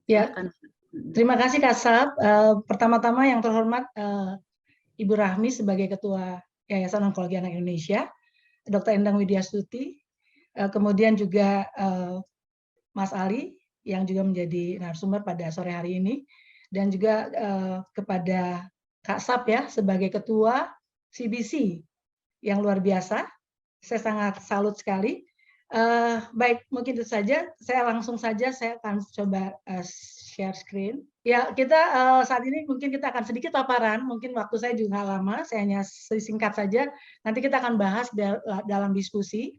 Ya, Silakan. terima kasih Kak Sab. Pertama-tama yang terhormat Ibu Rahmi sebagai Ketua Yayasan Onkologi Anak Indonesia, Dr. Endang Widyastuti, kemudian juga Mas Ali yang juga menjadi narasumber pada sore hari ini, dan juga kepada Kak Sab ya sebagai Ketua CBC yang luar biasa. Saya sangat salut sekali. Baik, mungkin itu saja. Saya langsung saja, saya akan coba share screen. Ya, kita saat ini mungkin kita akan sedikit paparan, mungkin waktu saya juga nggak lama, saya hanya singkat saja. Nanti kita akan bahas dalam diskusi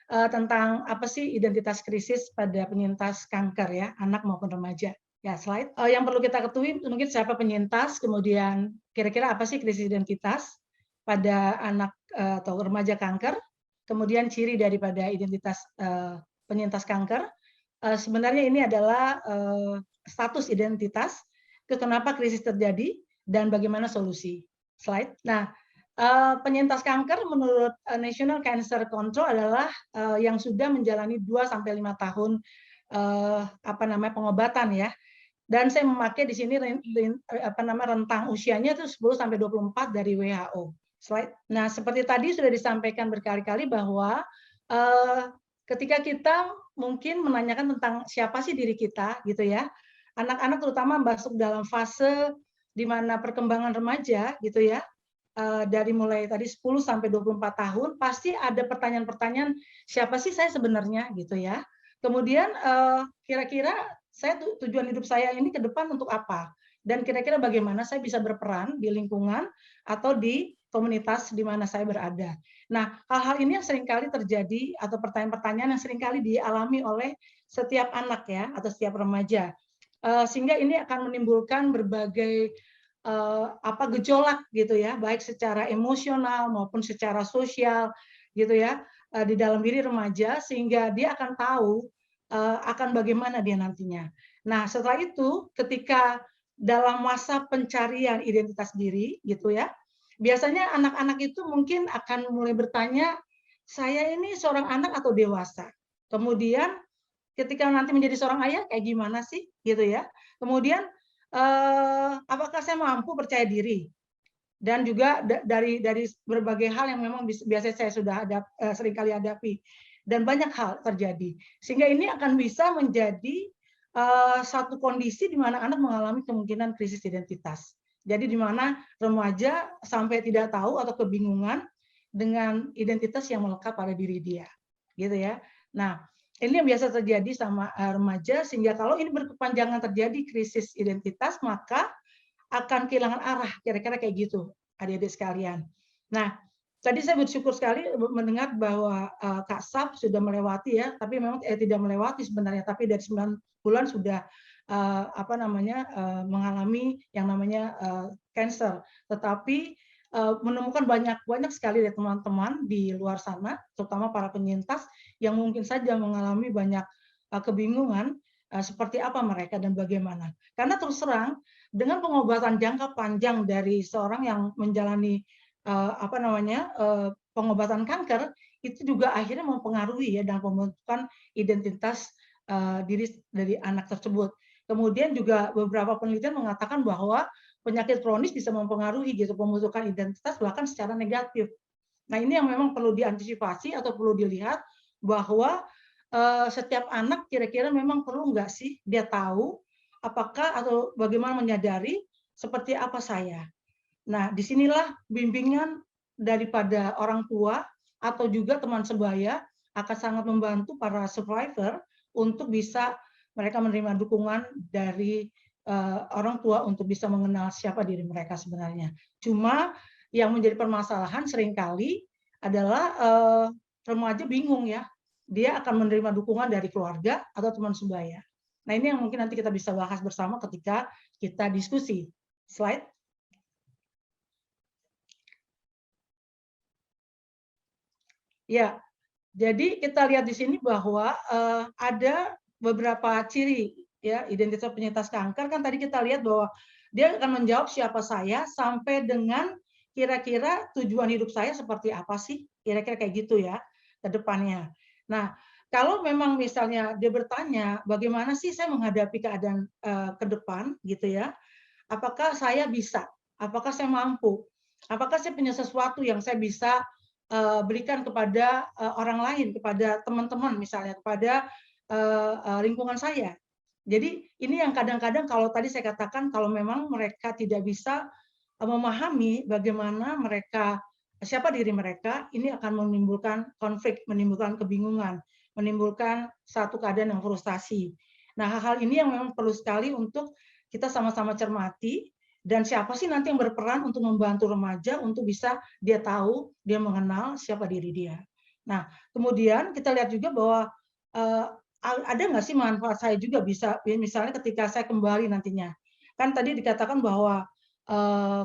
tentang apa sih identitas krisis pada penyintas kanker ya, anak maupun remaja. Ya, slide. Yang perlu kita ketahui mungkin siapa penyintas, kemudian kira-kira apa sih krisis identitas pada anak atau remaja kanker, kemudian ciri daripada identitas penyintas kanker. Sebenarnya ini adalah status identitas, kenapa krisis terjadi, dan bagaimana solusi. Slide. Nah, penyintas kanker menurut National Cancer Control adalah yang sudah menjalani 2-5 tahun pengobatan ya. Dan saya memakai di sini rentang usianya itu 10-24 dari WHO. Slide. Nah, seperti tadi sudah disampaikan berkali-kali bahwa ketika kita mungkin menanyakan tentang siapa sih diri kita, gitu ya. Anak-anak terutama masuk dalam fase di mana perkembangan remaja, gitu ya. Dari mulai tadi 10-24 tahun, pasti ada pertanyaan-pertanyaan siapa sih saya sebenarnya, gitu ya. Kemudian kira-kira saya tujuan hidup saya ini ke depan untuk apa? Dan kira-kira bagaimana saya bisa berperan di lingkungan atau di komunitas di mana saya berada. Nah, hal-hal ini yang seringkali terjadi atau pertanyaan-pertanyaan yang seringkali dialami oleh setiap anak ya atau setiap remaja. Sehingga ini akan menimbulkan berbagai gejolak gitu ya, baik secara emosional maupun secara sosial gitu ya di dalam diri remaja, sehingga dia akan tahu akan bagaimana dia nantinya. Nah, setelah itu ketika dalam masa pencarian identitas diri gitu ya, biasanya anak-anak itu mungkin akan mulai bertanya, saya ini seorang anak atau dewasa? Kemudian ketika nanti menjadi seorang ayah kayak gimana sih gitu ya. Kemudian apakah saya mampu percaya diri? Dan juga dari berbagai hal yang memang biasa saya sudah seringkali hadapi, dan banyak hal terjadi, sehingga ini akan bisa menjadi satu kondisi di mana anak mengalami kemungkinan krisis identitas. Jadi di mana remaja sampai tidak tahu atau kebingungan dengan identitas yang melekat pada diri dia, gitu ya. Nah, ini yang biasa terjadi sama remaja, sehingga kalau ini berkepanjangan terjadi krisis identitas, maka akan kehilangan arah, kira-kira kayak gitu, adik-adik sekalian. Nah, tadi saya bersyukur sekali mendengar bahwa Kak Sab sudah melewati ya, tapi memang tidak melewati sebenarnya, tapi dari 9 bulan sudah mengalami yang namanya cancer. Tetapi menemukan banyak sekali dari teman-teman di luar sana, terutama para penyintas yang mungkin saja mengalami banyak kebingungan seperti apa mereka dan bagaimana. Karena terus terang dengan pengobatan jangka panjang dari seorang yang menjalani pengobatan kanker, itu juga akhirnya mempengaruhi ya dalam pembentukan identitas diri dari anak tersebut. Kemudian juga beberapa penelitian mengatakan bahwa penyakit kronis bisa mempengaruhi gitu pembentukan identitas bahkan secara negatif. Nah, ini yang memang perlu diantisipasi atau perlu dilihat bahwa setiap anak kira-kira memang perlu nggak sih dia tahu apakah atau bagaimana menyadari seperti apa saya. Nah, disinilah bimbingan daripada orang tua atau juga teman sebaya akan sangat membantu para survivor untuk bisa mereka menerima dukungan dari orang tua untuk bisa mengenal siapa diri mereka sebenarnya. Cuma yang menjadi permasalahan seringkali adalah remaja bingung ya, dia akan menerima dukungan dari keluarga atau teman sebaya. Nah, ini yang mungkin nanti kita bisa bahas bersama ketika kita diskusi. Slide. Ya, jadi kita lihat di sini bahwa ada beberapa ciri ya identitas penyintas kanker. Kan tadi kita lihat bahwa dia akan menjawab siapa saya sampai dengan kira-kira tujuan hidup saya seperti apa sih, kira-kira kayak gitu ya ke depannya. Nah, kalau memang misalnya dia bertanya, bagaimana sih saya menghadapi keadaan ke depan gitu ya? Apakah saya bisa? Apakah saya mampu? Apakah saya punya sesuatu yang saya bisa berikan kepada orang lain, kepada teman-teman misalnya, kepada lingkungan saya. Jadi ini yang kadang-kadang kalau tadi saya katakan kalau memang mereka tidak bisa memahami bagaimana mereka siapa diri mereka, ini akan menimbulkan konflik, menimbulkan kebingungan, menimbulkan satu keadaan yang frustasi. Nah, hal-hal ini yang memang perlu sekali untuk kita sama-sama cermati dan siapa sih nanti yang berperan untuk membantu remaja untuk bisa dia tahu, dia mengenal siapa diri dia. Nah, kemudian kita lihat juga bahwa eh, ada nggak sih manfaat saya juga bisa misalnya ketika saya kembali nantinya. Kan tadi dikatakan bahwa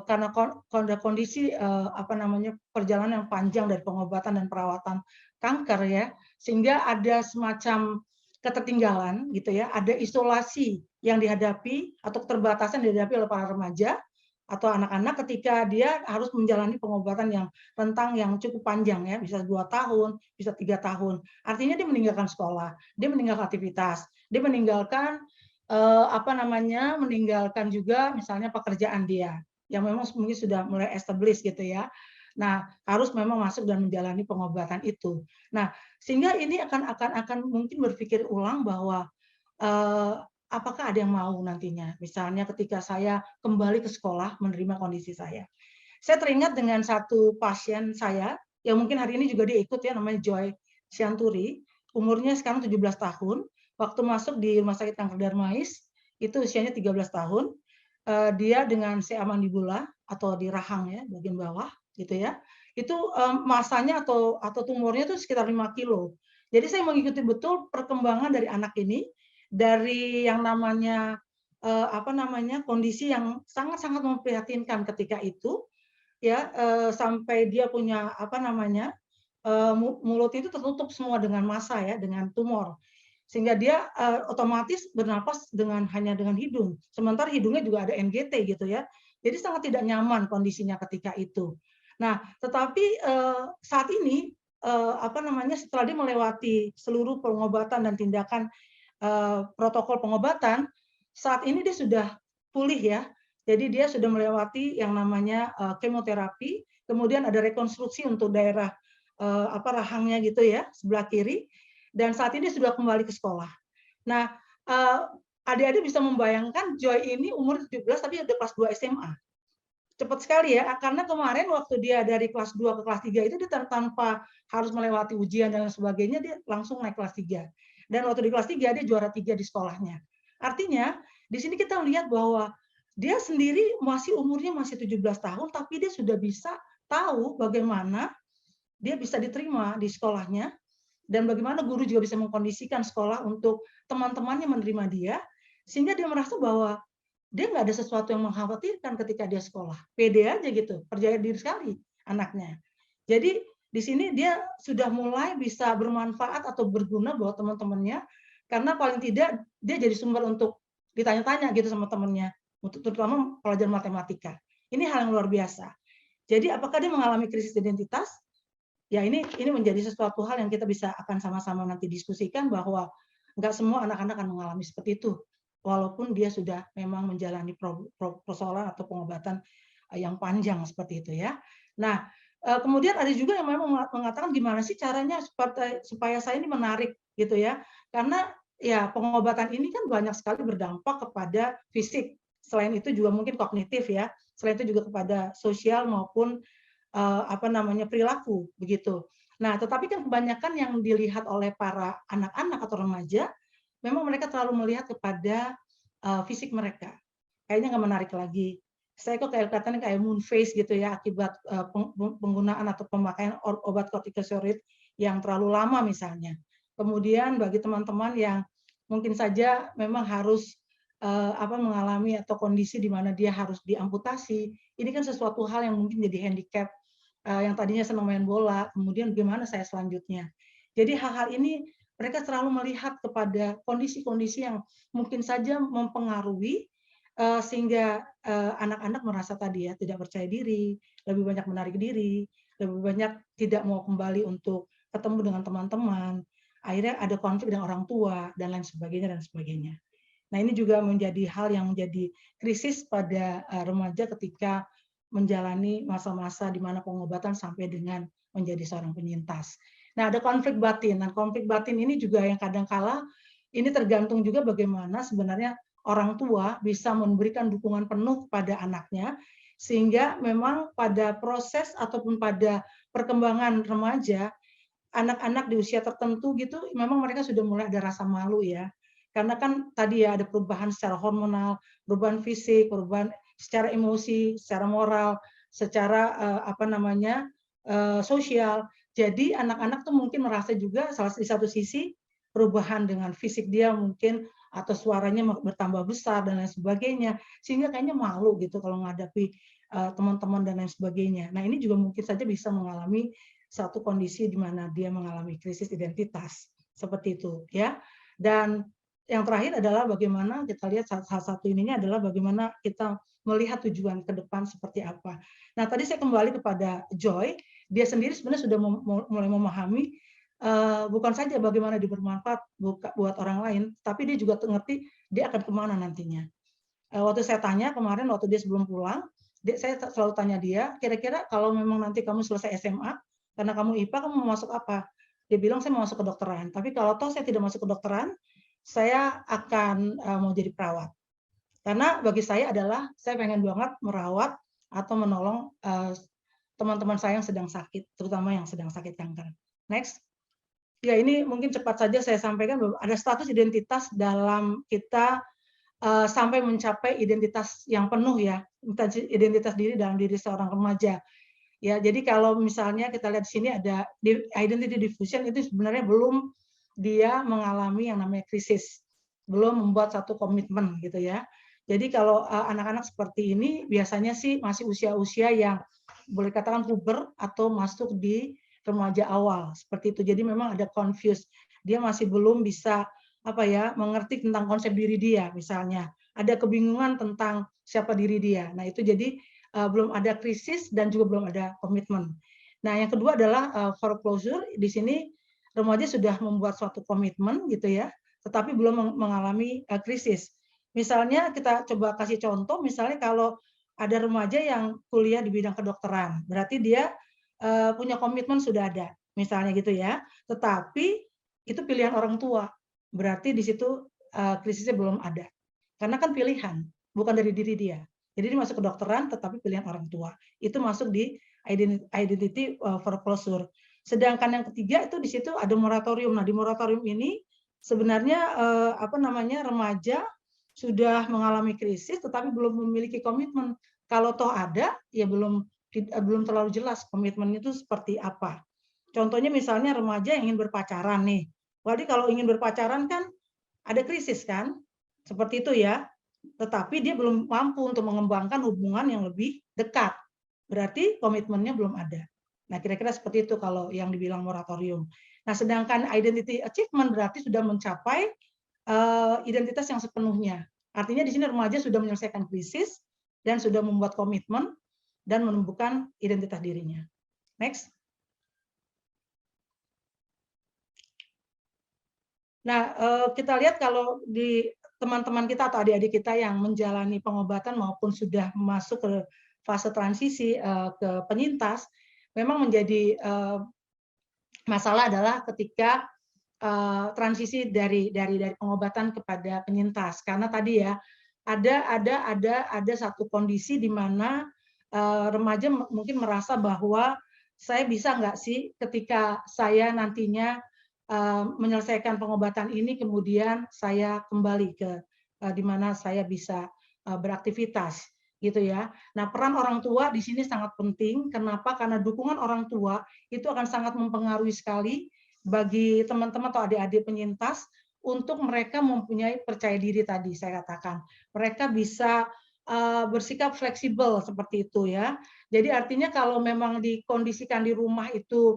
karena kondisi apa namanya perjalanan yang panjang dari pengobatan dan perawatan kanker ya, sehingga ada semacam ketertinggalan gitu ya, ada isolasi yang dihadapi atau keterbatasan yang dihadapi oleh para remaja atau anak-anak ketika dia harus menjalani pengobatan yang rentang yang cukup panjang ya, bisa 2 tahun, bisa 3 tahun. Artinya dia meninggalkan sekolah, dia meninggalkan aktivitas, dia meninggalkan apa namanya, meninggalkan juga misalnya pekerjaan dia yang memang mungkin sudah mulai established gitu ya. Nah, harus memang masuk dan menjalani pengobatan itu. Nah, sehingga ini akan mungkin berpikir ulang bahwa eh, apakah ada yang mau nantinya. Misalnya ketika saya kembali ke sekolah menerima kondisi saya. Saya teringat dengan satu pasien saya yang mungkin hari ini juga dia ikut ya, namanya Joy Sianturi, umurnya sekarang 17 tahun. Waktu masuk di Rumah Sakit Kanker Darmais, itu usianya 13 tahun. Dia dengan CA mandibula atau di rahang ya, bagian bawah gitu ya. Itu masanya atau tumornya itu sekitar 5 kilo. Jadi saya mengikuti betul perkembangan dari anak ini dari yang namanya apa namanya kondisi yang sangat-sangat memprihatinkan ketika itu ya sampai dia punya apa namanya mulut itu tertutup semua dengan massa ya dengan tumor sehingga dia otomatis bernapas hanya dengan hidung sementara hidungnya juga ada NGT gitu ya jadi sangat tidak nyaman kondisinya ketika itu. Nah tetapi saat ini apa namanya setelah dia melewati seluruh pengobatan dan tindakan protokol pengobatan saat ini dia sudah pulih ya. Jadi dia sudah melewati yang namanya kemoterapi, kemudian ada rekonstruksi untuk daerah apa rahangnya gitu ya, sebelah kiri dan saat ini sudah kembali ke sekolah. Nah, adik-adik bisa membayangkan Joy ini umur 17 tapi udah kelas 2 SMA. Cepat sekali ya, karena kemarin waktu dia dari kelas 2 ke kelas 3 itu dia tanpa harus melewati ujian dan sebagainya, dia langsung naik kelas 3. Dan waktu di kelas 3 dia juara 3 di sekolahnya. Artinya, di sini kita lihat bahwa dia sendiri masih umurnya masih 17 tahun, tapi dia sudah bisa tahu bagaimana dia bisa diterima di sekolahnya, dan bagaimana guru juga bisa mengkondisikan sekolah untuk teman-temannya menerima dia, sehingga dia merasa bahwa dia nggak ada sesuatu yang mengkhawatirkan ketika dia sekolah. Pede aja gitu, percaya diri sekali anaknya. Jadi di sini dia sudah mulai bisa bermanfaat atau berguna buat teman-temannya, karena paling tidak dia jadi sumber untuk ditanya-tanya gitu sama temannya, untuk terutama pelajaran matematika. Ini hal yang luar biasa. Jadi apakah dia mengalami krisis identitas? Ya ini menjadi sesuatu hal yang kita bisa akan sama-sama nanti diskusikan bahwa nggak semua anak-anak akan mengalami seperti itu, walaupun dia sudah memang menjalani persoalan atau pengobatan yang panjang seperti itu ya. Nah, kemudian ada juga yang memang mengatakan gimana sih caranya supaya saya ini menarik gitu ya, karena ya pengobatan ini kan banyak sekali berdampak kepada fisik, selain itu juga mungkin kognitif ya, selain itu juga kepada sosial maupun apa namanya perilaku begitu. Nah, tetapi kan kebanyakan yang dilihat oleh para anak-anak atau remaja, memang mereka terlalu melihat kepada fisik mereka. Kayaknya nggak menarik lagi. Saya kok kelihatannya kayak moon face gitu ya akibat penggunaan atau pemakaian obat kortikosteroid yang terlalu lama misalnya. Kemudian bagi teman-teman yang mungkin saja memang harus apa mengalami atau kondisi di mana dia harus diamputasi, ini kan sesuatu hal yang mungkin jadi handicap yang tadinya senang main bola, kemudian gimana saya selanjutnya. Jadi hal-hal ini mereka selalu melihat kepada kondisi-kondisi yang mungkin saja mempengaruhi sehingga anak-anak merasa tadi ya tidak percaya diri, lebih banyak menarik diri, lebih banyak tidak mau kembali untuk ketemu dengan teman-teman, akhirnya ada konflik dengan orang tua dan lain sebagainya dan sebagainya. Nah, ini juga menjadi hal yang menjadi krisis pada remaja ketika menjalani masa-masa di mana pengobatan sampai dengan menjadi seorang penyintas. Nah, ada konflik batin. Nah, konflik batin ini juga yang kadang-kala ini tergantung juga bagaimana sebenarnya orang tua bisa memberikan dukungan penuh kepada anaknya, sehingga memang pada proses ataupun pada perkembangan remaja, anak-anak di usia tertentu gitu, memang mereka sudah mulai ada rasa malu ya. Karena kan tadi ya ada perubahan secara hormonal, perubahan fisik, perubahan secara emosi, secara moral, secara sosial. Jadi anak-anak tuh mungkin merasa juga di satu sisi perubahan dengan fisik dia mungkin atau suaranya bertambah besar dan lain sebagainya, sehingga kayaknya malu gitu kalau menghadapi teman-teman dan lain sebagainya. Nah, ini juga mungkin saja bisa mengalami satu kondisi di mana dia mengalami krisis identitas seperti itu ya. Dan yang terakhir adalah bagaimana kita lihat salah satu ininya adalah bagaimana kita melihat tujuan ke depan seperti apa. Nah, tadi saya kembali kepada Joy, dia sendiri sebenarnya sudah mulai memahami bukan saja bagaimana dia bermanfaat buat orang lain, tapi dia juga ngerti dia akan kemana nantinya. Waktu saya tanya kemarin waktu dia sebelum pulang, saya selalu tanya dia, kira-kira kalau memang nanti kamu selesai SMA, karena kamu IPA, kamu mau masuk apa? Dia bilang saya mau masuk kedokteran. Tapi kalau toh saya tidak masuk kedokteran, saya akan mau jadi perawat. Karena bagi saya adalah saya pengen banget merawat atau menolong teman-teman saya yang sedang sakit, terutama yang sedang sakit kanker. Next. Ya, ini mungkin cepat saja saya sampaikan bahwa ada status identitas dalam kita sampai mencapai identitas yang penuh ya, identitas diri dalam diri seorang remaja. Ya, jadi kalau misalnya kita lihat di sini ada identity diffusion, itu sebenarnya belum dia mengalami yang namanya krisis, belum membuat satu komitmen gitu ya. Jadi kalau anak-anak seperti ini biasanya sih masih usia-usia yang boleh katakan puber atau masuk di remaja awal seperti itu. Jadi memang ada confused, dia masih belum bisa mengerti tentang konsep diri dia misalnya, ada kebingungan tentang siapa diri dia. Nah itu jadi belum ada krisis dan juga belum ada komitmen. Nah, yang kedua adalah foreclosure. Di sini remaja sudah membuat suatu komitmen gitu ya, tetapi belum mengalami krisis. Misalnya kita coba kasih contoh, misalnya kalau ada remaja yang kuliah di bidang kedokteran, berarti dia punya komitmen sudah ada, misalnya gitu ya. Tetapi itu pilihan orang tua, berarti di situ krisisnya belum ada. Karena kan pilihan, bukan dari diri dia. Jadi dia masuk kedokteran tetapi pilihan orang tua. Itu masuk di identity foreclosure. Sedangkan yang ketiga itu di situ ada moratorium. Nah, di moratorium ini sebenarnya remaja sudah mengalami krisis tetapi belum memiliki komitmen. Kalau toh ada, ya belum terlalu jelas komitmen itu seperti apa. Contohnya misalnya remaja yang ingin berpacaran nih. Jadi kalau ingin berpacaran kan ada krisis kan? Seperti itu ya. Tetapi dia belum mampu untuk mengembangkan hubungan yang lebih dekat. Berarti komitmennya belum ada. Nah, kira-kira seperti itu kalau yang dibilang moratorium. Nah, sedangkan identity achievement berarti sudah mencapai identitas yang sepenuhnya. Artinya di sini remaja sudah menyelesaikan krisis dan sudah membuat komitmen dan menemukan identitas dirinya. Next. Nah, kita lihat kalau di teman-teman kita atau adik-adik kita yang menjalani pengobatan maupun sudah masuk ke fase transisi ke penyintas, memang menjadi masalah adalah ketika transisi dari pengobatan kepada penyintas. Karena tadi ya ada satu kondisi di mana remaja mungkin merasa bahwa saya bisa nggak sih ketika saya nantinya menyelesaikan pengobatan ini kemudian saya kembali ke di mana saya bisa beraktivitas gitu ya. Nah, peran orang tua di sini sangat penting. Kenapa? Karena dukungan orang tua itu akan sangat mempengaruhi sekali bagi teman-teman atau adik-adik penyintas untuk mereka mempunyai percaya diri tadi saya katakan. Mereka bisa bersikap fleksibel seperti itu ya. Jadi artinya kalau memang dikondisikan di rumah itu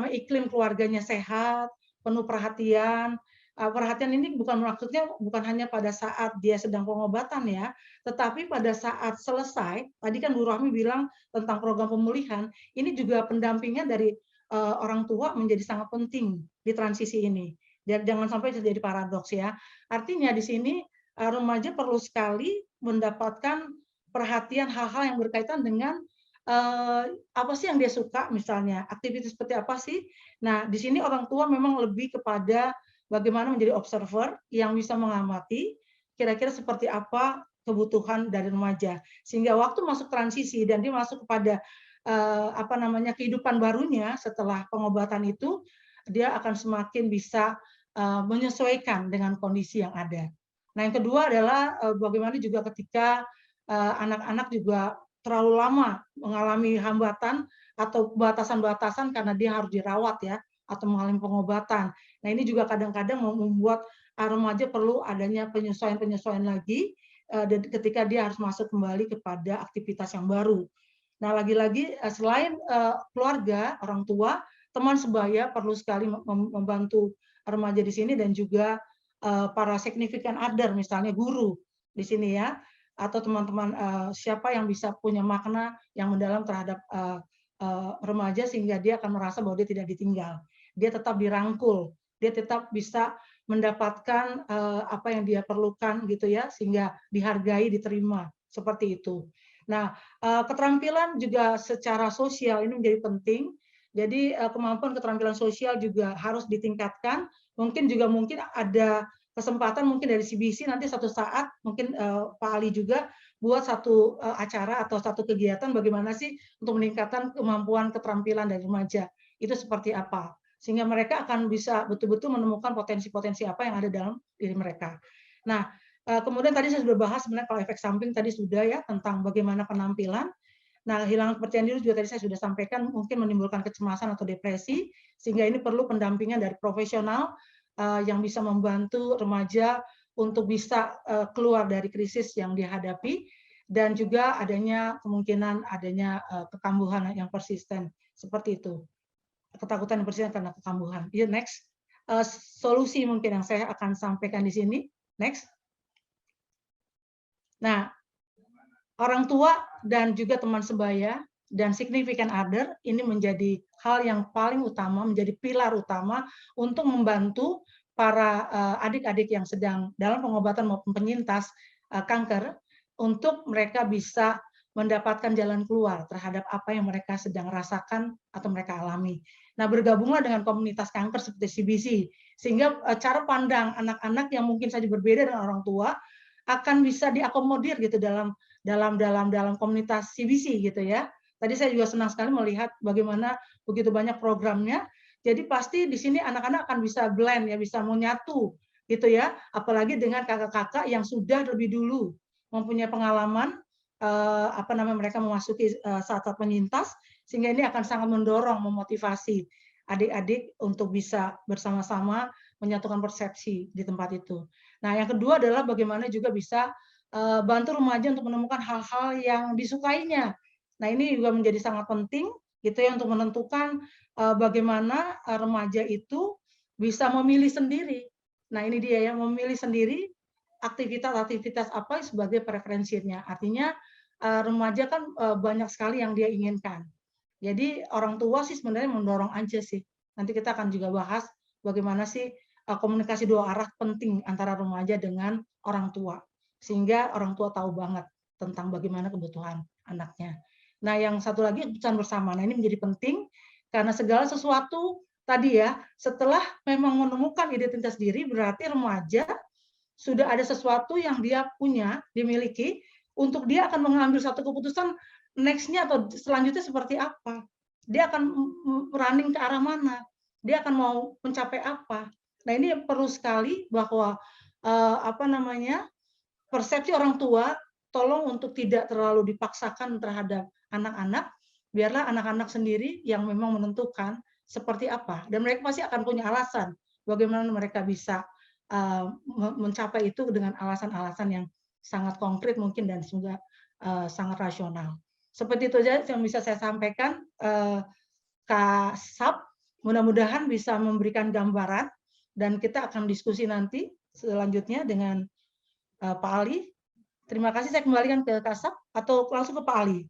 iklim keluarganya sehat, penuh perhatian. Perhatian ini maksudnya bukan hanya pada saat dia sedang pengobatan ya, tetapi pada saat selesai. Tadi kan Bu Rohmi bilang tentang program pemulihan, ini juga pendampingan dari orang tua menjadi sangat penting di transisi ini. Jangan sampai terjadi paradoks ya. Artinya di sini remaja perlu sekali mendapatkan perhatian hal-hal yang berkaitan dengan apa sih yang dia suka, misalnya aktivitas seperti apa sih. Nah, di sini orang tua memang lebih kepada bagaimana menjadi observer yang bisa mengamati kira-kira seperti apa kebutuhan dari remaja, sehingga waktu masuk transisi dan dia masuk kepada apa namanya kehidupan barunya setelah pengobatan itu, dia akan semakin bisa menyesuaikan dengan kondisi yang ada. Nah, yang kedua adalah bagaimana juga ketika anak-anak juga terlalu lama mengalami hambatan atau batasan-batasan karena dia harus dirawat ya, atau mengalami pengobatan. Nah, ini juga kadang-kadang membuat remaja perlu adanya penyesuaian-penyesuaian lagi ketika dia harus masuk kembali kepada aktivitas yang baru. Nah, lagi-lagi selain keluarga, orang tua, teman sebaya perlu sekali membantu remaja di sini, dan juga para significant other, misalnya guru di sini ya, atau teman-teman siapa yang bisa punya makna yang mendalam terhadap remaja sehingga dia akan merasa bahwa dia tidak ditinggal, dia tetap dirangkul, dia tetap bisa mendapatkan apa yang dia perlukan gitu ya, sehingga dihargai, diterima seperti itu. Nah, keterampilan juga secara sosial ini menjadi penting. Jadi kemampuan keterampilan sosial juga harus ditingkatkan. Mungkin ada kesempatan mungkin dari CBC nanti satu saat mungkin Pak Ali juga buat satu acara atau satu kegiatan bagaimana sih untuk meningkatkan kemampuan keterampilan dari remaja. Itu seperti apa? Sehingga mereka akan bisa betul-betul menemukan potensi-potensi apa yang ada dalam diri mereka. Nah, kemudian tadi saya sudah bahas sebenarnya kalau efek samping tadi sudah ya tentang bagaimana penampilan. Nah, hilangan kepercayaan diri juga tadi saya sudah sampaikan mungkin menimbulkan kecemasan atau depresi, sehingga ini perlu pendampingan dari profesional yang bisa membantu remaja untuk bisa keluar dari krisis yang dihadapi, dan juga adanya kemungkinan adanya kekambuhan yang persisten seperti itu, ketakutan yang persisten karena kekambuhan. Ya, next. Solusi mungkin yang saya akan sampaikan di sini. Next. Nah, orang tua dan juga teman sebaya dan significant other ini menjadi hal yang paling utama, menjadi pilar utama untuk membantu para adik-adik yang sedang dalam pengobatan maupun penyintas kanker untuk mereka bisa mendapatkan jalan keluar terhadap apa yang mereka sedang rasakan atau mereka alami. Nah, bergabunglah dengan komunitas kanker seperti CBC, sehingga cara pandang anak-anak yang mungkin saja berbeda dengan orang tua akan bisa diakomodir gitu dalam komunitas CBC gitu ya. Tadi saya juga senang sekali melihat bagaimana begitu banyak programnya. Jadi pasti di sini anak-anak akan bisa blend ya, bisa menyatu gitu ya. Apalagi dengan kakak-kakak yang sudah lebih dulu mempunyai pengalaman mereka memasuki saat-saat penyintas, sehingga ini akan sangat mendorong, memotivasi adik-adik untuk bisa bersama-sama menyatukan persepsi di tempat itu. Nah, yang kedua adalah bagaimana juga bisa bantu remaja untuk menemukan hal-hal yang disukainya. Nah, ini juga menjadi sangat penting gitu ya untuk menentukan bagaimana remaja itu bisa memilih sendiri. Nah, ini dia ya, memilih sendiri aktivitas-aktivitas apa sebagai preferensinya. Artinya remaja kan banyak sekali yang dia inginkan. Jadi orang tua sih sebenarnya mendorong aja sih. Nanti kita akan juga bahas bagaimana sih komunikasi dua arah penting antara remaja dengan orang tua, sehingga orang tua tahu banget tentang bagaimana kebutuhan anaknya. Nah, yang satu lagi keputusan bersama. Nah, ini menjadi penting karena segala sesuatu tadi ya, setelah memang menemukan identitas diri, berarti remaja sudah ada sesuatu yang dia punya, dimiliki, untuk dia akan mengambil satu keputusan next-nya atau selanjutnya seperti apa. Dia akan running ke arah mana, dia akan mau mencapai apa. Nah, ini perlu sekali bahwa persepsi orang tua tolong untuk tidak terlalu dipaksakan terhadap anak-anak, biarlah anak-anak sendiri yang memang menentukan seperti apa, dan mereka pasti akan punya alasan bagaimana mereka bisa mencapai itu dengan alasan-alasan yang sangat konkret mungkin dan juga sangat rasional. Seperti itu saja yang bisa saya sampaikan, Kak Sap. Mudah-mudahan bisa memberikan gambaran, dan kita akan diskusi nanti selanjutnya dengan Pak Ali. Terima kasih, saya kembalikan ke Kak Sap atau langsung ke Pak Ali.